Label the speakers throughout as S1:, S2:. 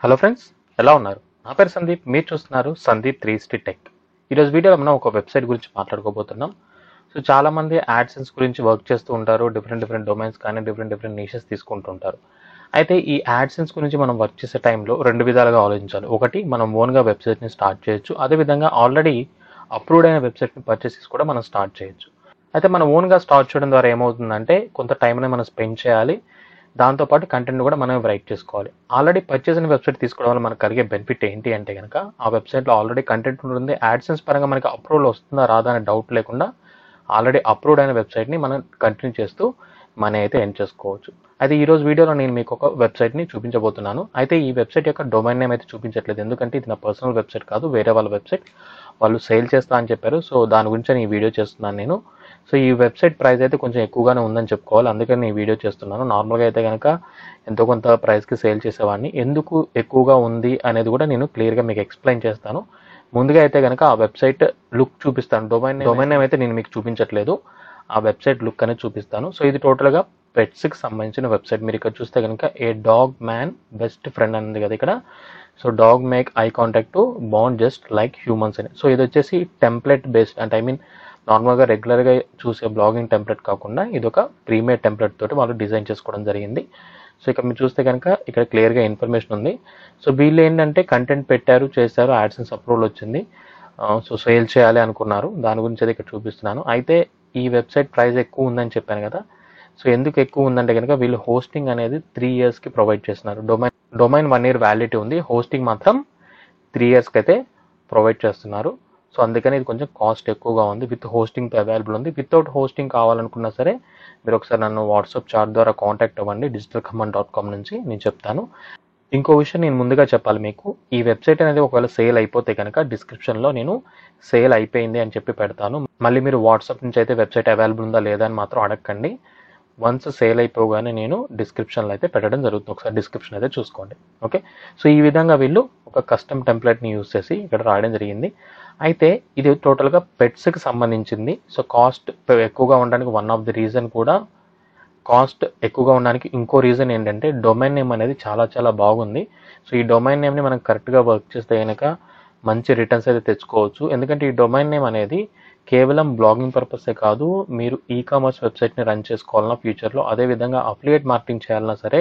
S1: Hello friends, ఎలా ఉన్నారు? నా పేరు సందీప్, మీరు చూస్తున్నారు సందీప్ 360 టెక్. ఈరోజు వీడియోలో మనం ఒక వెబ్సైట్ గురించి మాట్లాడుకోబోతున్నాం. సో చాలామంది యాడ్సెన్స్ గురించి వర్క్ చేస్తూ ఉంటారు. డిఫరెంట్ డొమైన్స్ కానీ డిఫరెంట్ నీషెస్ తీసుకుంటూ ఉంటారు. అయితే ఈ యాడ్సెన్స్ గురించి మనం వర్క్ చేసే టైంలో రెండు విధాలుగా ఆలోచించాలి. ఒకటి, మనం ఓన్గా వెబ్సైట్ని స్టార్ట్ చేయొచ్చు. అదేవిధంగా ఆల్రెడీ అప్రూవ్డ్ అయిన వెబ్సైట్ని పర్చేస్ చేసి కూడా మనం స్టార్ట్ చేయొచ్చు. అయితే మనం ఓన్గా స్టార్ట్ చేయడం ద్వారా ఏమవుతుందంటే కొంత టైంని మనం స్పెండ్ చేయాలి. దాంతోపాటు కంటెంట్ కూడా మనం రైట్ చేసుకోవాలి. ఆల్రెడీ పర్చేస్ అయిన వెబ్సైట్ తీసుకోవడం వల్ల మనకు కలిగే బెనిఫిట్ ఏంటి అంటే కనుక, ఆ వెబ్సైట్లో ఆల్రెడీ కంటెంట్ ఉంటుంది. యాడ్సెన్స్ పరంగా మనకి అప్రూవల్ వస్తుందా రాదా అనే డౌట్ లేకుండా ఆల్రెడీ అప్రూవ్డ్ అయిన వెబ్సైట్ని మనం కంటిన్యూ చేస్తూ మనీ అయితే ఎర్న్ చేసుకోవచ్చు. అయితే ఈరోజు వీడియోలో నేను మీకు ఒక వెబ్సైట్ని చూపించబోతున్నాను. అయితే ఈ వెబ్సైట్ యొక్క డొమైన్ నేమ్ అయితే చూపించట్లేదు, ఎందుకంటే ఇది నా పర్సనల్ వెబ్సైట్ కాదు, వేరే వాళ్ళ వెబ్సైట్. వాళ్ళు సేల్ చేస్తా అని చెప్పారు. సో దాని గురించి నేను ఈ వీడియో చేస్తున్నాను నేను. సో ఈ వెబ్సైట్ ప్రైస్ అయితే కొంచెం ఎక్కువగానే ఉందని చెప్పుకోవాలి, అందుకని నేను వీడియో చేస్తున్నాను. నార్మల్గా అయితే కనుక ఎంతో కొంత ప్రైస్కి సేల్ చేసేవాడిని. ఎందుకు ఎక్కువగా ఉంది అనేది కూడా నేను క్లియర్గా మీకు ఎక్స్ప్లెయిన్ చేస్తాను. ముందుగా అయితే కనుక ఆ వెబ్సైట్ లుక్ చూపిస్తాను. డొమైన్ నేమ్ అయితే నేను మీకు చూపించట్లేదు, ఆ వెబ్సైట్ లుక్ అనేది చూపిస్తాను. సో ఇది టోటల్గా పెట్స్కి సంబంధించిన వెబ్సైట్. మీరు ఇక్కడ చూస్తే కనుక ఏ డాగ్ మ్యాన్ బెస్ట్ ఫ్రెండ్ అనేది కదా ఇక్కడ. So dog make eye contact to bond just like humans అని. సో ఇది వచ్చేసి టెంప్లెట్ బేస్డ్, అంటే నార్మల్గా రెగ్యులర్గా చూసే బ్లాగింగ్ టెంప్లెట్ కాకుండా ఇది ఒక ప్రీమేడ్ టెంప్లెట్ తోటి వాళ్ళు డిజైన్ చేసుకోవడం జరిగింది. సో ఇక్కడ మీరు చూస్తే కనుక ఇక్కడ క్లియర్గా ఇన్ఫర్మేషన్ ఉంది. సో వీళ్ళు ఏంటంటే కంటెంట్ పెట్టారు, చేశారు, యాడ్సెన్స్ అప్రూవల్ వచ్చింది. సో సేల్ చేయాలి అనుకున్నారు, దాని గురించి అయితే ఇక్కడ చూపిస్తున్నాను. అయితే ఈ వెబ్సైట్ ప్రైస్ ఎక్కువ ఉందని చెప్పాను కదా. సో ఎందుకు ఎక్కువ ఉందంటే కనుక వీళ్ళు హోస్టింగ్ అనేది 3 yearsకి ప్రొవైడ్ చేస్తున్నారు. డొమైన్ 1 year వ్యాలిడిటీ ఉంది, హోస్టింగ్ మాత్రం 3 yearsకి అయితే ప్రొవైడ్ చేస్తున్నారు. సో అందుకని ఇది కొంచెం కాస్ట్ ఎక్కువగా ఉంది. విత్ హోస్టింగ్ అవైలబుల్ ఉంది. వితౌట్ హోస్టింగ్ కావాలనుకున్నా సరే మీరు ఒకసారి నన్ను వాట్సాప్ చాట్ ద్వారా కాంటాక్ట్ అవ్వండి, digitalcommand.com నుంచి నేను చెప్తాను. ఇంకో విషయం నేను ముందుగా చెప్పాలి మీకు, ఈ వెబ్సైట్ అనేది ఒకవేళ సేల్ అయిపోతే కనుక డిస్క్రిప్షన్లో నేను సేల్ అయిపోయింది అని చెప్పి పెడతాను. మళ్ళీ మీరు వాట్సాప్ నుంచి అయితే వెబ్సైట్ అవైలబుల్ ఉందా లేదా అని మాత్రం అడగండి. వన్స్ సేల్ అయిపోగానే నేను డిస్క్రిప్షన్లో అయితే పెట్టడం జరుగుతుంది, ఒకసారి డిస్క్రిప్షన్ అయితే చూసుకోండి. ఓకే, సో ఈ విధంగా వీళ్ళు ఒక కస్టమ్ టెంప్లెట్ని యూజ్ చేసి ఇక్కడ రాయడం జరిగింది. అయితే ఇది టోటల్గా పెట్స్కి సంబంధించింది. సో కాస్ట్ ఎక్కువగా ఉండడానికి వన్ ఆఫ్ ది రీజన్ కూడా, కాస్ట్ ఎక్కువగా ఉండడానికి ఇంకో రీజన్ ఏంటంటే డొమైన్ నేమ్ అనేది చాలా బాగుంది. సో ఈ డొమైన్ నేమ్ని మనం కరెక్ట్గా వర్క్ చేస్తే కనుక మంచి రిటర్న్స్ అయితే తెచ్చుకోవచ్చు. ఎందుకంటే ఈ డొమైన్ నేమ్ అనేది కేవలం బ్లాగింగ్ పర్పసే కాదు, మీరు ఈ కామర్స్ వెబ్సైట్ని రన్ చేసుకోవాలన్నా ఫ్యూచర్లో, అదేవిధంగా అఫిలియేట్ మార్కెటింగ్ చేయాలన్నా సరే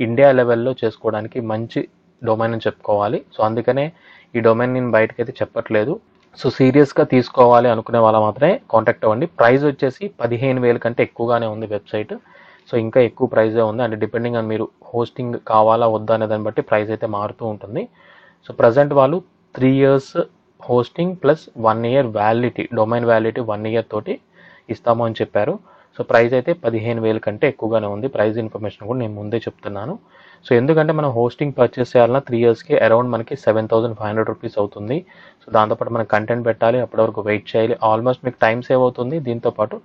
S1: ఇండియా లెవెల్లో చేసుకోవడానికి మంచి డొమైన్ అని చెప్పుకోవాలి. సో అందుకనే ఈ డొమైన్ నేను బయటకు అయితే చెప్పట్లేదు. సో సీరియస్గా తీసుకోవాలి అనుకునే వాళ్ళ మాత్రమే కాంటాక్ట్ అవ్వండి. ప్రైస్ వచ్చేసి 15,000 కంటే ఎక్కువగానే ఉంది వెబ్సైట్. సో ఇంకా ఎక్కువ ప్రైజే ఉంది, అంటే డిపెండింగ్ ఆన్ మీరు హోస్టింగ్ కావాలా వద్దా అనే దాన్ని బట్టి ప్రైస్ అయితే మారుతూ ఉంటుంది. సో ప్రజెంట్ వాళ్ళు 3 years hosting plus 1 year validity, domain validity 1 year తోటి ఇస్తాము అని చెప్పారు. సో ప్రైస్ అయితే 15,000 కంటే ఎక్కువగానే ఉంది. ప్రైస్ ఇన్ఫర్మేషన్ కూడా నేను ముందే చెప్తున్నాను. సో ఎందుకంటే మనం హోస్టింగ్ పర్చేస్ చేయాలన్నా 3 yearsకి అరౌండ్ మనకి 7,500 రూపీస్ అవుతుంది. సో దాంతోపాటు మనం కంటెంట్ పెట్టాలి, అప్పటి వరకు వెయిట్ చేయాలి. ఆల్మోస్ట్ మీకు టైం సేవ్ అవుతుంది దీంతోపాటు.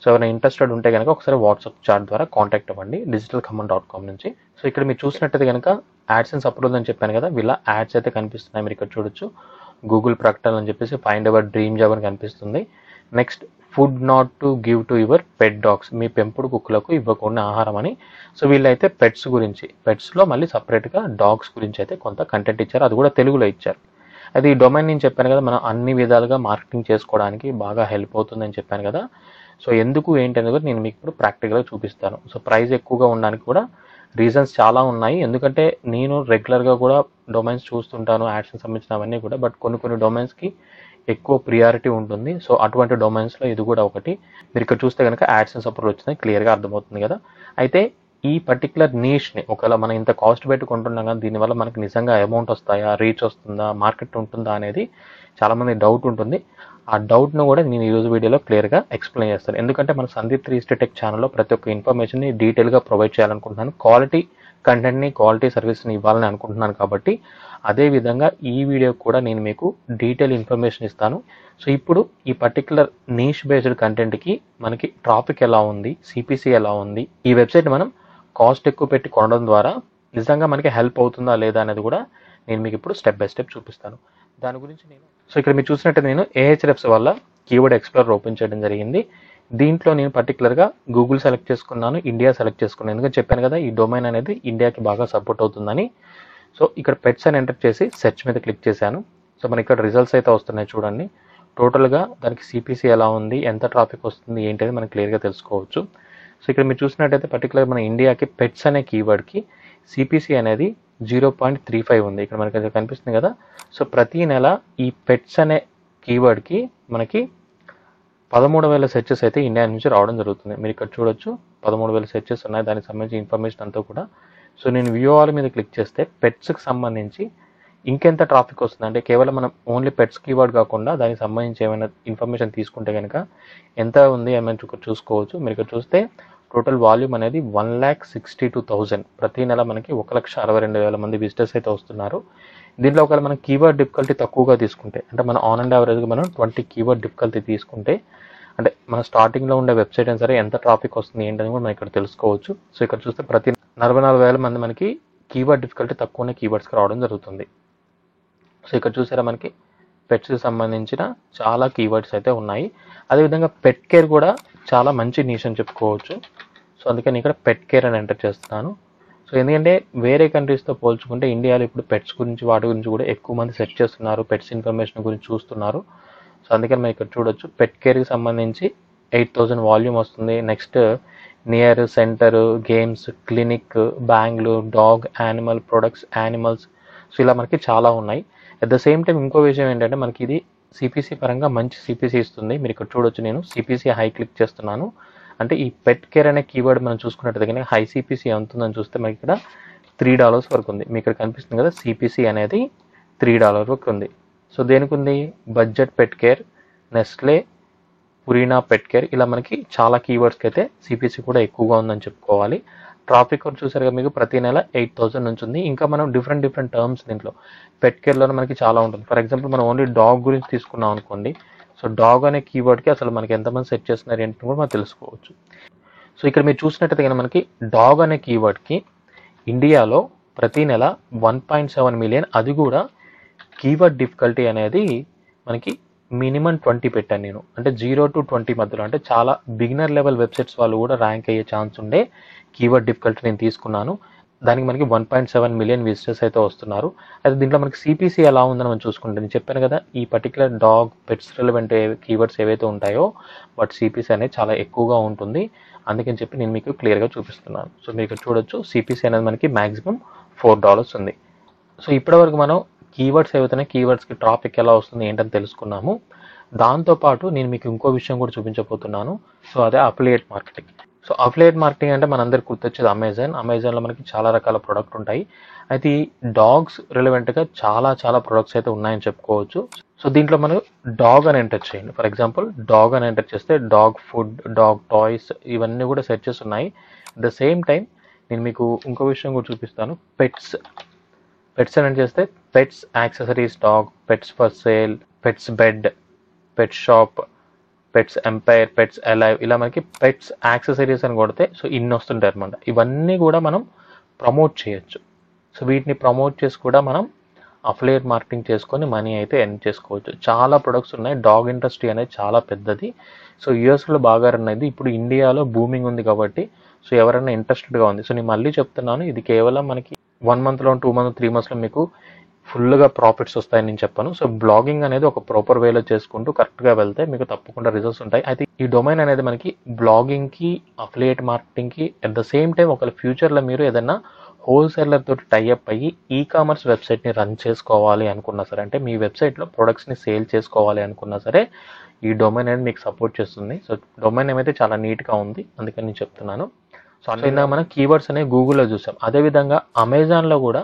S1: సో ఎవరైనా ఇంట్రెస్టెడ్ ఉంటే కనుక ఒకసారి వాట్సాప్ చాట్ ద్వారా కాంటాక్ట్ అవ్వండి, digitalcommand.com నుంచి. సో ఇక్కడ మీరు చూసినట్టయితే కనుక యాడ్సెన్స్ అప్రూవల్ అని చెప్పాను కదా, వీళ్ళ యాడ్స్ అయితే కనిపిస్తున్నాయి, మీరు ఇక్కడ చూడొచ్చు. గూగుల్ ప్రకటనలు అని చెప్పేసి ఫైండ్ అవర్ డ్రీమ్ జాబ్ అని కనిపిస్తుంది. Next, food not to give to your pet dogs, మీ పెంపుడు కుక్కలకు ఇవ్వకుండా ఆహారం అని. సో వీళ్ళైతే పెట్స్ గురించి, పెట్స్లో మళ్ళీ సపరేట్గా డాగ్స్ గురించి అయితే కొంత కంటెంట్ ఇచ్చారు, అది కూడా తెలుగులో ఇచ్చారు. అది ఈ డొమైన్ నేను చెప్పాను కదా, మనం అన్ని విధాలుగా మార్కెటింగ్ చేసుకోవడానికి బాగా హెల్ప్ అవుతుందని చెప్పాను కదా. సో ఎందుకు ఏంటి అనేది కూడా నేను మీకు ఇప్పుడు ప్రాక్టికల్గా చూపిస్తాను. సో ప్రైస్ ఎక్కువగా ఉండడానికి కూడా రీజన్స్ చాలా ఉన్నాయి. ఎందుకంటే నేను రెగ్యులర్గా కూడా డొమైన్స్ చూస్తుంటాను, యాడ్స్కి సంబంధించినవన్నీ కూడా. బట్ కొన్ని డొమైన్స్కి ఎక్కువ ప్రియారిటీ ఉంటుంది. సో అటువంటి డొమైన్స్లో ఇది కూడా ఒకటి. మీరు ఇక్కడ చూస్తే కనుక యాడ్సెన్స్ అప్రూవల్ వచ్చింది, క్లియర్గా అర్థమవుతుంది కదా. అయితే ఈ పర్టికులర్ నీష్ని ఒకవేళ మనం ఇంత కాస్ట్ పెట్టి కొంటున్నాం కదా, దీనివల్ల మనకి నిజంగా అమౌంట్ వస్తాయా, రీచ్ వస్తుందా, మార్కెట్ ఉంటుందా అనేది చాలామంది డౌట్ ఉంటుంది. ఆ డౌట్ను కూడా నేను ఈరోజు వీడియోలో క్లియర్గా ఎక్స్ప్లెయిన్ చేస్తాను. ఎందుకంటే మన సందీప్ 360 టెక్ ఛానల్లో ప్రతి ఒక్క ఇన్ఫర్మేషన్ని డీటెయిల్గా ప్రొవైడ్ చేయాలనుకుంటున్నాను, క్వాలిటీ కంటెంట్ని, క్వాలిటీ సర్వీస్ని ఇవ్వాలని అనుకుంటున్నాను. కాబట్టి అదేవిధంగా ఈ వీడియో కూడా నేను మీకు డీటెయిల్ ఇన్ఫర్మేషన్ ఇస్తాను. సో ఇప్పుడు ఈ పర్టికులర్ నీష్ బేస్డ్ కంటెంట్కి మనకి ట్రాఫిక్ ఎలా ఉంది, సిపిసి ఎలా ఉంది, ఈ వెబ్సైట్ మనం కాస్ట్ ఎక్కువ పెట్టి కొనడం ద్వారా నిజంగా మనకి హెల్ప్ అవుతుందా లేదా అనేది కూడా నేను మీకు ఇప్పుడు స్టెప్ బై స్టెప్ చూపిస్తాను. దాని గురించి సో ఇక్కడ మీరు చూసినట్టు నేను AHREFS వల్ల కీవర్డ్ ఎక్స్ప్లోరర్ ఓపెన్ చేయడం జరిగింది. దీంట్లో నేను పర్టికులర్గా గూగుల్ సెలెక్ట్ చేసుకున్నాను, ఇండియా సెలెక్ట్ చేసుకున్నాను. ఎందుకంటే చెప్పాను కదా ఈ డొమైన్ అనేది ఇండియాకి బాగా సపోర్ట్ అవుతుందని. సో ఇక్కడ పెట్స్ అని ఎంటర్ చేసి సెర్చ్ మీద క్లిక్ చేశాను. సో మనకి ఇక్కడ రిజల్ట్స్ అయితే వస్తున్నాయి చూడండి. టోటల్గా దానికి సిపిసి ఎలా ఉంది, ఎంత ట్రాఫిక్ వస్తుంది ఏంటనేది మనం క్లియర్గా తెలుసుకోవచ్చు. సో ఇక్కడ మీరు చూసినట్టయితే పర్టికులర్ మన ఇండియాకి పెట్స్ అనే కీవర్డ్కి సిపిసి అనేది 0.35 ఉంది. ఇక్కడ మనకి అది కనిపిస్తుంది కదా. సో ప్రతి నెల ఈ పెట్స్ అనే కీవర్డ్కి మనకి 13,000 సెర్చెస్ అయితే ఇండియా నుంచి రావడం జరుగుతుంది. మీరు ఇక్కడ చూడొచ్చు 13,000 సెర్చెస్ ఉన్నాయి. దానికి సంబంధించి ఇన్ఫర్మేషన్ అంతా కూడా. సో నేను వ్యూ ఆల్ మీద క్లిక్ చేస్తే పెట్స్కి సంబంధించి ఇంకెంత ట్రాఫిక్ వస్తుంది అంటే కేవలం మనం ఓన్లీ పెట్స్ కీవర్డ్ కాకుండా దానికి సంబంధించి ఏమైనా ఇన్ఫర్మేషన్ తీసుకుంటే కనుక ఎంత ఉంది అని మనం చూసుకోవచ్చు. మీరు ఇక్కడ చూస్తే టోటల్ వాల్యూమ్ అనేది 1,62,000. ప్రతి నెల మనకి 1,62,000 మంది విజిటర్స్ అయితే వస్తున్నారు. దీంట్లో ఒకవేళ మనం కీవర్డ్ డిఫికల్టీ తక్కువగా తీసుకుంటే అంటే మన ఆన్ అండ్ యావరేజ్గా మనం 20 కీవర్డ్ డిఫికల్టీ తీసుకుంటే అంటే మన స్టార్టింగ్లో ఉండే వెబ్సైట్ అయినా సరే ఎంత ట్రాఫిక్ వస్తుంది ఏంటని కూడా మనం ఇక్కడ తెలుసుకోవచ్చు. సో ఇక్కడ చూస్తే ప్రతి 44,000 మంది మనకి కీవర్డ్ డిఫికల్టీ తక్కువ ఉన్న కీవర్డ్స్కి రావడం జరుగుతుంది. సో ఇక్కడ చూసారా మనకి పెట్స్కి సంబంధించిన చాలా కీవర్డ్స్ అయితే ఉన్నాయి. అదేవిధంగా పెట్ కేర్ కూడా చాలా మంచి నీష్ అని చెప్పుకోవచ్చు. సో అందుకని ఇక్కడ పెట్ కేర్ అని ఎంటర్ చేస్తున్నాను. సో ఎందుకంటే వేరే కంట్రీస్తో పోల్చుకుంటే ఇండియాలో ఇప్పుడు పెట్స్ గురించి వాటి గురించి కూడా ఎక్కువ మంది సెర్చ్ చేస్తున్నారు, పెట్స్ ఇన్ఫర్మేషన్ గురించి చూస్తున్నారు. సో అందుకని మనం ఇక్కడ చూడొచ్చు పెట్ కేర్కి సంబంధించి 8,000 వాల్యూమ్ వస్తుంది. Next near, centre, games, clinic, Bengaluru, dog, animal products, animals. So ఇలా మనకి చాలా ఉన్నాయి. అట్ ద సేమ్ టైం ఇంకో విషయం ఏంటంటే మనకి ఇది సిపిసి పరంగా మంచి సిపిసి ఇస్తుంది. మీరు ఇక్కడ చూడొచ్చు నేను సిపిసి హై క్లిక్ చేస్తున్నాను. అంటే ఈ పెట్ కేర్ అనే కీవర్డ్ మనం చూసుకున్నట్టు హై సిపిసి ఎంత ఉందని చూస్తే మనకి ఇక్కడ $3 వరకు ఉంది. మీకు ఇక్కడ కనిపిస్తుంది కదా సిపిసి అనేది $3 వరకు ఉంది. సో దేనికి ఉంది? Budget pet care, Nestle, Purina pet care, ఇలా మనకి చాలా కీవర్డ్స్కి అయితే సిపిసి కూడా ఎక్కువగా ఉందని చెప్పుకోవాలి. ట్రాఫిక్ చూసారుగా మీకు ప్రతి నెల 8,000 నుంచి ఉంది. ఇంకా మనం డిఫరెంట్ టర్మ్స్ దీంట్లో పెట్ కేర్లో మనకి చాలా ఉంటుంది. ఫర్ ఎగ్జాంపుల్ మనం ఓన్లీ డాగ్ గురించి తీసుకున్నాం అనుకోండి. సో డాగ్ అనే కీవర్డ్కి అసలు మనకి ఎంతమంది సెర్చ్ చేస్తున్నారు ఏంటని కూడా మనం తెలుసుకోవచ్చు. సో ఇక్కడ మీరు చూసినట్టయితే మనకి డాగ్ అనే కీవర్డ్కి ఇండియాలో ప్రతి నెల 1.7 మిలియన్, అది కూడా కీవర్డ్ డిఫికల్టీ అనేది మనకి మినిమం 20 పెట్టాను నేను. అంటే 0 to 20 మధ్యలో, అంటే చాలా బిగినర్ లెవెల్ వెబ్సైట్స్ వాళ్ళు కూడా ర్యాంక్ అయ్యే ఛాన్స్ ఉండే కీవర్డ్ డిఫికల్టీ నేను తీసుకున్నాను. దానికి మనకి 1.7 మిలియన్ విజిటర్స్ అయితే వస్తున్నారు. అయితే దీంట్లో మనకి సిపిసి ఎలా ఉందని మనం చూసుకుంటే నేను చెప్పాను కదా ఈ particular dog pets relevant keywords ఏవైతే ఉంటాయో వాటి సిపిసి అనేది చాలా ఎక్కువగా ఉంటుంది. అందుకని చెప్పి నేను మీకు క్లియర్గా చూపిస్తున్నాను. సో మీరు ఇక్కడ చూడొచ్చు సిపిసి అనేది మనకి మ్యాక్సిమం $4 ఉంది. సో ఇప్పటివరకు మనం కీవర్డ్స్ ఏవైతే కీవర్డ్స్కి ట్రాఫిక్ ఎలా వస్తుంది ఏంటని తెలుసుకున్నాము. దాంతోపాటు నేను మీకు ఇంకో విషయం కూడా చూపించబోతున్నాను. సో అదే affiliate marketing. So affiliate marketing అంటే మనందరికి గుర్తొచ్చేది అమెజాన్లో మనకి చాలా రకాల ప్రొడక్ట్ ఉంటాయి. అయితే ఈ డాగ్స్ రిలవెంట్గా చాలా ప్రొడక్ట్స్ అయితే ఉన్నాయని చెప్పుకోవచ్చు. సో దీంట్లో మనం డాగ్ అని ఎంటర్ చేయండి. ఫర్ ఎగ్జాంపుల్ డాగ్ అని ఎంటర్ చేస్తే డాగ్ ఫుడ్, డాగ్ టాయ్స్ ఇవన్నీ కూడా సెర్చెస్ ఉన్నాయి. అట్ ద సేమ్ టైం నేను మీకు ఇంకో విషయం కూడా చూపిస్తాను. పెట్స్ అని చేస్తే pets accessories dog, pets for sale, pets bed, pet shop, pets empire, pets alive, ఇలా మనకి పెట్స్ యాక్సెసరీస్ అని కొడితే సో ఇన్ని వస్తుంటాయి అనమాట. ఇవన్నీ కూడా మనం ప్రమోట్ చేయొచ్చు. సో వీటిని ప్రమోట్ చేసి కూడా మనం అఫిలియేట్ మార్కెటింగ్ చేసుకొని మనీ అయితే ఎర్న్ చేసుకోవచ్చు. చాలా ప్రొడక్ట్స్ ఉన్నాయి. డాగ్ ఇండస్ట్రీ అనేది చాలా పెద్దది. సో యూఎస్లో బాగా రన్ అయింది. ఇప్పుడు ఇండియాలో బూమింగ్ ఉంది కాబట్టి సో ఎవరైనా ఇంట్రెస్టెడ్గా ఉంది. సో నేను మళ్ళీ చెప్తున్నాను, ఇది కేవలం మనకి 1 monthలో 2 months 3 monthsలో మీకు ఫుల్గా ప్రాఫిట్స్ వస్తాయని నేను చెప్పాను. సో బ్లాగింగ్ అనేది ఒక ప్రాపర్ వేలో చేసుకుంటూ కరెక్ట్గా వెళ్తే మీకు తప్పకుండా రిజల్ట్స్ ఉంటాయి. అయితే ఈ డొమైన్ అనేది మనకి బ్లాగింగ్కి, అఫిలియేట్ మార్కెటింగ్కి, అట్ ద సేమ్ టైం ఒకవేళ ఫ్యూచర్లో మీరు ఏదైనా హోల్సేలర్ తోటి టైఅప్ అయ్యి కామర్స్ వెబ్సైట్ని రన్ చేసుకోవాలి అనుకున్నా సరే, అంటే మీ వెబ్సైట్లో ప్రొడక్ట్స్ని సేల్ చేసుకోవాలి అనుకున్నా సరే ఈ డొమైన్ అనేది మీకు సపోర్ట్ చేస్తుంది. సో డొమైన్ ఏమైతే చాలా నీట్గా ఉంది, అందుకని నేను చెప్తున్నాను. సో అట్లా మనం కీవర్డ్స్ అనేవి గూగుల్లో చూసాం. అదేవిధంగా అమెజాన్లో కూడా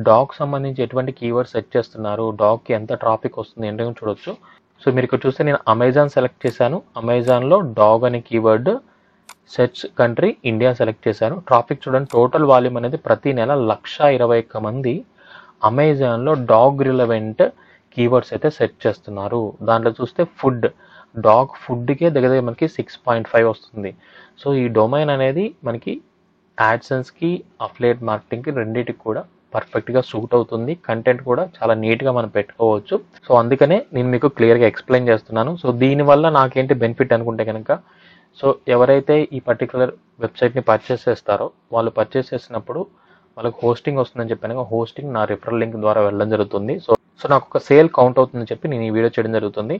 S1: డాగ్ సంబంధించి ఎటువంటి కీవర్డ్స్ సెర్చ్ చేస్తున్నారు, డాగ్కి ఎంత ట్రాఫిక్ వస్తుంది ఏంటో చూడొచ్చు. సో మీరు ఇక్కడ చూస్తే నేను అమెజాన్ సెలెక్ట్ చేశాను. అమెజాన్లో డాగ్ అనే keyword search country India select చేశాను. ట్రాఫిక్ చూడండి, టోటల్ వాల్యూమ్ అనేది ప్రతి నెల 121 మంది అమెజాన్లో డాగ్ రిలవెంట్ కీవర్డ్స్ అయితే సెర్చ్ చేస్తున్నారు. దాంట్లో చూస్తే ఫుడ్, డాగ్ ఫుడ్కే దగ్గర మనకి 6.5 వస్తుంది. సో ఈ డొమైన్ అనేది మనకి యాడ్సెన్స్కి, అఫిలియేట్ మార్కెటింగ్కి రెండింటికి కూడా పర్ఫెక్ట్గా సూట్ అవుతుంది. కంటెంట్ కూడా చాలా నీట్గా మనం పెట్టుకోవచ్చు. సో అందుకనే నేను మీకు క్లియర్గా ఎక్స్ప్లెయిన్ చేస్తున్నాను. సో దీనివల్ల నాకేంటి బెనిఫిట్ అనుకుంటే కనుక, సో ఎవరైతే ఈ పర్టికులర్ వెబ్సైట్ని పర్చేస్ చేస్తారో వాళ్ళు పర్చేస్ చేసినప్పుడు వాళ్ళకి హోస్టింగ్ వస్తుందని చెప్పాను. హోస్టింగ్ నా రిఫరల్ లింక్ ద్వారా వెళ్ళడం జరుగుతుంది. సో నాకు ఒక సేల్ కౌంట్ అవుతుందని చెప్పి నేను ఈ వీడియో చేయడం జరుగుతుంది.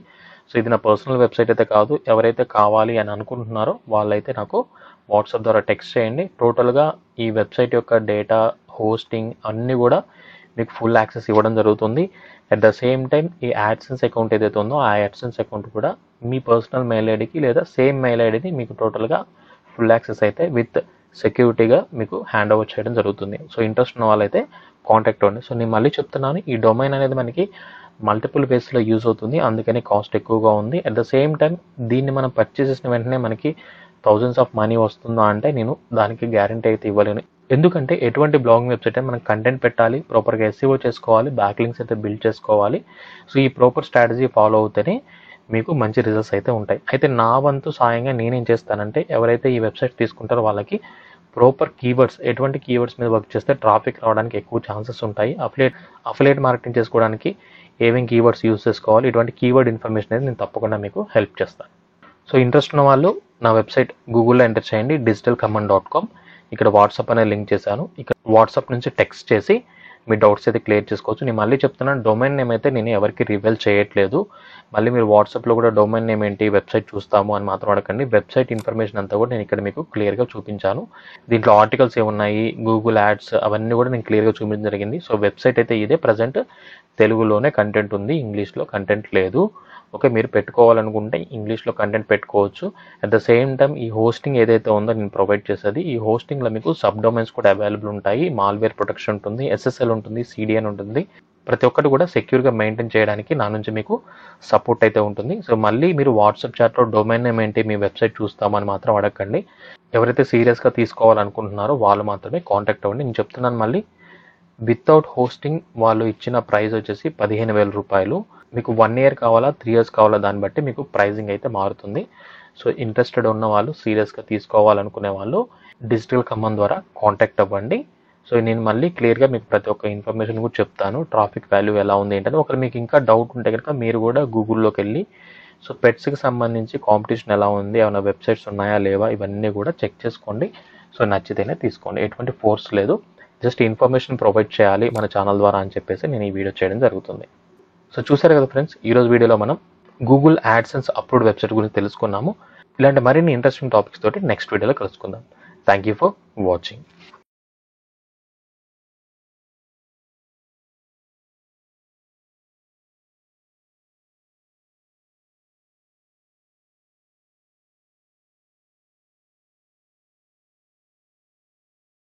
S1: సో ఇది నా పర్సనల్ వెబ్సైట్ అయితే కాదు. ఎవరైతే కావాలి అని అనుకుంటున్నారో వాళ్ళైతే నాకు వాట్సాప్ ద్వారా టెక్స్ట్ చేయండి. టోటల్గా ఈ వెబ్సైట్ యొక్క డేటా, హోస్టింగ్ అన్నీ కూడా మీకు ఫుల్ యాక్సెస్ ఇవ్వడం జరుగుతుంది. అట్ ద సేమ్ టైం ఈ యాడ్సెన్స్ అకౌంట్ ఏదైతే ఉందో ఆ యాడ్సెన్స్ అకౌంట్ కూడా మీ పర్సనల్ మెయిల్ ఐడికి లేదా సేమ్ మెయిల్ ఐడిని మీకు టోటల్గా ఫుల్ యాక్సెస్ అయితే విత్ సెక్యూరిటీగా మీకు హ్యాండ్ ఓవర్ చేయడం జరుగుతుంది. సో ఇంట్రెస్ట్ ఉన్న వాళ్ళైతే కాంటాక్ట్ అవ్వండి. సో నేను మళ్ళీ చెప్తున్నాను, ఈ డొమైన్ అనేది మనకి మల్టిపుల్ వేస్లో యూజ్ అవుతుంది, అందుకని కాస్ట్ ఎక్కువగా ఉంది. అట్ ద సేమ్ టైం దీన్ని మనం పర్చేస్ చేసిన వెంటనే మనకి థౌజండ్స్ ఆఫ్ మనీ వస్తుందా అంటే నేను దానికి గ్యారంటీ అయితే ఇవ్వలేను. ఎందుకంటే ఎటువంటి బ్లాగింగ్ వెబ్సైట్ అయినా మనం కంటెంట్ పెట్టాలి, ప్రాపర్గా ఎస్ఈఓ చేసుకోవాలి, బ్యాక్ లింక్స్ అయితే బిల్డ్ చేసుకోవాలి. సో ఈ ప్రాపర్ స్ట్రాటజీ ఫాలో అవుతేనే మీకు మంచి రిజల్ట్స్ అయితే ఉంటాయి. అయితే నా వంతు సాయంగా నేనేం చేస్తానంటే ఎవరైతే ఈ వెబ్సైట్ తీసుకుంటారో వాళ్ళకి ప్రాపర్ కీవర్డ్స్, ఎటువంటి కీవర్డ్స్ మీద వర్క్ చేస్తే ట్రాఫిక్ రావడానికి ఎక్కువ ఛాన్సెస్ ఉంటాయి, అఫిలియేట్ మార్కెటింగ్ చేసుకోవడానికి ఏమేమి కీవర్డ్స్ యూజ్ చేసుకోవాలి, ఇటువంటి కీవర్డ్ ఇన్ఫర్మేషన్ అనేది నేను తప్పకుండా మీకు హెల్ప్ చేస్తాను. సో ఇంట్రెస్ట్ ఉన్న వాళ్ళు నా వెబ్సైట్ గూగుల్లో ఎంటర్ చేయండి, digitalcommand.com. ఇక్కడ వాట్సాప్ అనేది లింక్ చేశాను. ఇక్కడ వాట్సాప్ నుంచి టెక్స్ట్ చేసి మీ డౌట్స్ అయితే క్లియర్ చేసుకోవచ్చు. నేను మళ్ళీ చెప్తున్నాను, డొమైన్ నేమ్ అయితే నేను ఎవరికి రివీల్ చేయట్లేదు. మళ్ళీ మీరు వాట్సాప్లో కూడా డొమైన్ నేమ్ ఏంటి, వెబ్సైట్ చూస్తాము అని మాత్రం అడగండి. వెబ్సైట్ ఇన్ఫర్మేషన్ అంతా కూడా నేను ఇక్కడ మీకు క్లియర్గా చూపించాను. దీంట్లో ఆర్టికల్స్ ఏమున్నాయి, గూగుల్ యాడ్స్ అవన్నీ కూడా నేను క్లియర్గా చూపించడం జరిగింది. సో వెబ్సైట్ అయితే ఇదే. ప్రజెంట్ తెలుగులోనే కంటెంట్ ఉంది, ఇంగ్లీష్లో కంటెంట్ లేదు. ఓకే, మీరు పెట్టుకోవాలనుకుంటే ఇంగ్లీష్లో కంటెంట్ పెట్టుకోవచ్చు. అట్ ద సేమ్ టైం ఈ హోస్టింగ్ ఏదైతే ఉందో నేను ప్రొవైడ్ చేసేది, ఈ హోస్టింగ్లో మీకు సబ్ డొమైన్స్ కూడా అవైలబుల్ ఉంటాయి. మాల్వేర్ ప్రొటెక్షన్ ఉంటుంది, SSL ఉంటుంది, CDN ఉంటుంది. ప్రతి ఒక్కటి కూడా సెక్యూర్గా మెయింటైన్ చేయడానికి నా నుంచి మీకు సపోర్ట్ అయితే ఉంటుంది. సో మళ్ళీ మీరు వాట్సాప్ చాట్లో డొమైన్ నేమ్ ఏంటి, మీ వెబ్సైట్ చూస్తామని మాత్రం అడగండి. ఎవరైతే సీరియస్గా తీసుకోవాలనుకుంటున్నారో వాళ్ళు మాత్రమే కాంటాక్ట్ అవ్వండి. నేను చెప్తున్నాను మళ్ళీ, వితౌట్ హోస్టింగ్ వాళ్ళు ఇచ్చిన ప్రైస్ వచ్చేసి 15,000 రూపాయలు. మీకు 1 year కావాలా, 3 years కావాలా, దాన్ని బట్టి మీకు ప్రైజింగ్ అయితే మారుతుంది. సో ఇంట్రెస్టెడ్ ఉన్న వాళ్ళు, సీరియస్గా తీసుకోవాలనుకునే వాళ్ళు డిజిటల్ కమాండ్ ద్వారా కాంటాక్ట్ అవ్వండి. సో నేను మళ్ళీ క్లియర్గా మీకు ప్రతి ఒక్క ఇన్ఫర్మేషన్ కూడా చెప్తాను, ట్రాఫిక్ వాల్యూ ఎలా ఉంది ఏంటంటే. ఒకవేళ మీకు ఇంకా డౌట్ ఉంటే కనుక మీరు కూడా గూగుల్లోకి వెళ్ళి సో పెట్స్కి సంబంధించి కాంపిటీషన్ ఎలా ఉంది, ఏమైనా వెబ్సైట్స్ ఉన్నాయా లేవా, ఇవన్నీ కూడా చెక్ చేసుకోండి. సో నచ్చితేనే తీసుకోండి, ఎటువంటి ఫోర్స్ లేదు. జస్ట్ ఇన్ఫర్మేషన్ ప్రొవైడ్ చేయాలి మన ఛానల్ ద్వారా అని చెప్పేసి నేను ఈ వీడియో చేయడం జరుగుతుంది. సో చూసారు కదా ఫ్రెండ్స్, ఈరోజు వీడియోలో మనం గూగుల్ యాడ్సెన్స్ అప్రూవ్డ్ వెబ్సైట్ గురించి తెలుసుకున్నాము. ఇలాంటి మరిన్ని ఇంట్రెస్టింగ్ టాపిక్స్ తోటి నెక్స్ట్ వీడియోలో కలుసుకుందాం. Thank you for watching.